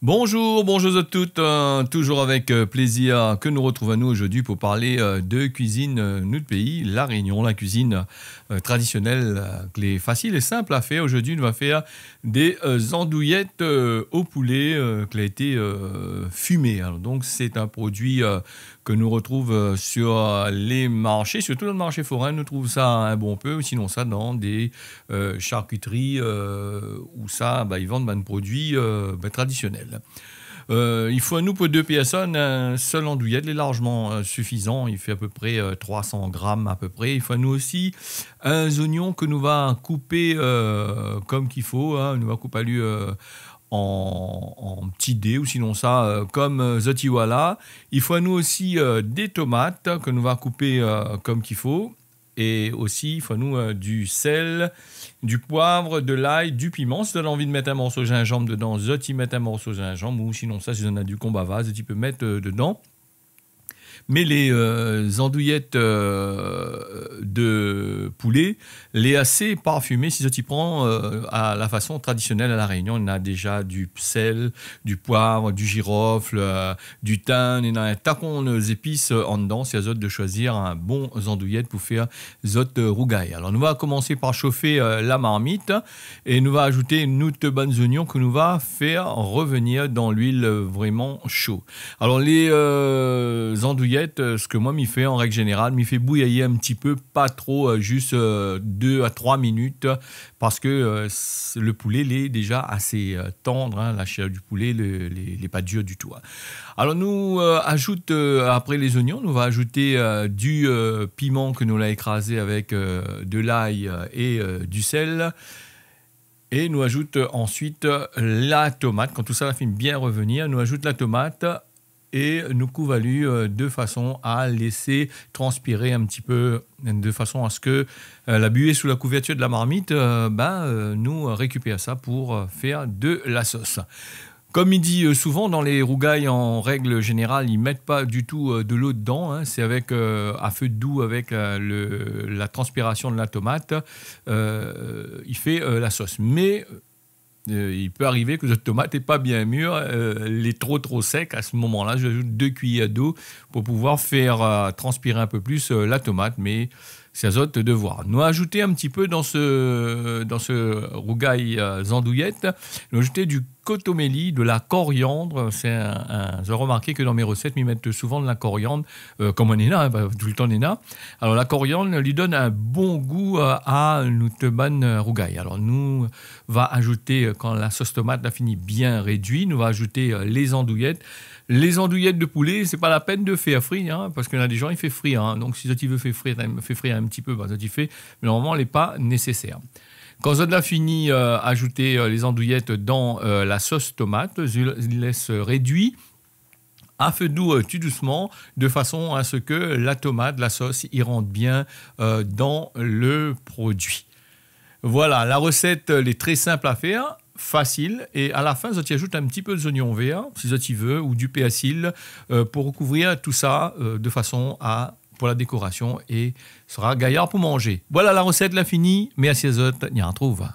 Bonjour, bonjour à toutes, toujours avec plaisir que nous retrouvons nous aujourd'hui pour parler de cuisine notre pays, la Réunion, la cuisine traditionnelle, qui est facile et simple à faire. Aujourd'hui, on va faire des andouillettes au poulet qui a été fumé. Alors, donc, c'est un produit que nous retrouvons sur les marchés, surtout dans le marché forain, nous trouvons ça un bon peu, sinon ça dans des charcuteries où ça, ils vendent un produit traditionnel. Il faut à nous pour deux personnes un seul andouillette, il est largement suffisant, il fait à peu près 300 grammes à peu près. Il faut à nous aussi un oignon que nous va couper comme qu'il faut, hein. Nous va couper à lui en petits dés ou sinon ça comme zotiwala. Il faut à nous aussi des tomates que nous va couper comme qu'il faut. Et aussi, il faut à nous du sel, du poivre, de l'ail, du piment. Si tu as envie de mettre un morceau de gingembre dedans, tu mets un morceau de gingembre. Ou sinon, ça, si tu as du combava, tu peux mettre dedans. Mais les andouillettes de poulet, les assez parfumées, si tu prends à la façon traditionnelle à La Réunion, on a déjà du sel, du poivre, du girofle, du thym, on a un tacon d'épices en dedans. C'est à zot de choisir un bon andouillette pour faire zot rougaille. Alors nous va commencer par chauffer la marmite et nous va ajouter notre bonnes oignons que nous va faire revenir dans l'huile vraiment chaud. Alors les andouillettes, ce que moi m'y fait en règle générale, m'y fait bouillir un petit peu, pas trop, juste 2 à 3 minutes, parce que le poulet il est déjà assez tendre, hein, la chair du poulet, il n'est pas dur du tout. Hein. Alors nous ajoute après les oignons, nous va ajouter du piment que nous l'a écrasé avec de l'ail et du sel. Et nous ajoute ensuite la tomate. Quand tout ça va bien revenir, nous ajoute la tomate. Et nous couvre de façon à laisser transpirer un petit peu, de façon à ce que la buée sous la couverture de la marmite, nous récupère ça pour faire de la sauce. Comme il dit souvent dans les rougailles, en règle générale, ils ne mettent pas du tout de l'eau dedans. Hein. C'est avec à feu doux, avec la transpiration de la tomate, il fait la sauce. Mais il peut arriver que cette tomate n'est pas bien mûre, elle est trop sec. À ce moment-là, j'ajoute 2 cuillères d'eau pour pouvoir faire transpirer un peu plus la tomate, mais c'est à zot de voir. Nous ajouter un petit peu dans ce rougail andouillette, nous ajouter du cotoméli, de la coriandre. J'ai remarqué que dans mes recettes, ils mettent souvent de la coriandre, comme on est là, tout le temps on est là. Alors la coriandre lui donne un bon goût à notre bonne rougaille. Alors nous va ajouter, quand la sauce tomate a fini bien réduite, nous va ajouter les andouillettes. Les andouillettes de poulet, c'est pas la peine de faire frire, hein, parce qu'il y en a des gens, ils font frire. Hein. Donc si tu veux faire frire un petit peu, ça tu fais, mais normalement, elle n'est pas nécessaire. Quand vous avez fini ajouter les andouillettes dans la sauce tomate, je laisse réduire à feu doux tout doucement, de façon à ce que la tomate, la sauce, y rentre bien dans le produit. Voilà, la recette elle est très simple à faire, facile, et à la fin, tu ajoutes un petit peu d'oignon vert, si tu veux, ou du persil, pour recouvrir tout ça de façon à pour la décoration et sera gaillard pour manger. Voilà la recette, la finie. Merci à vous, on y retrouve.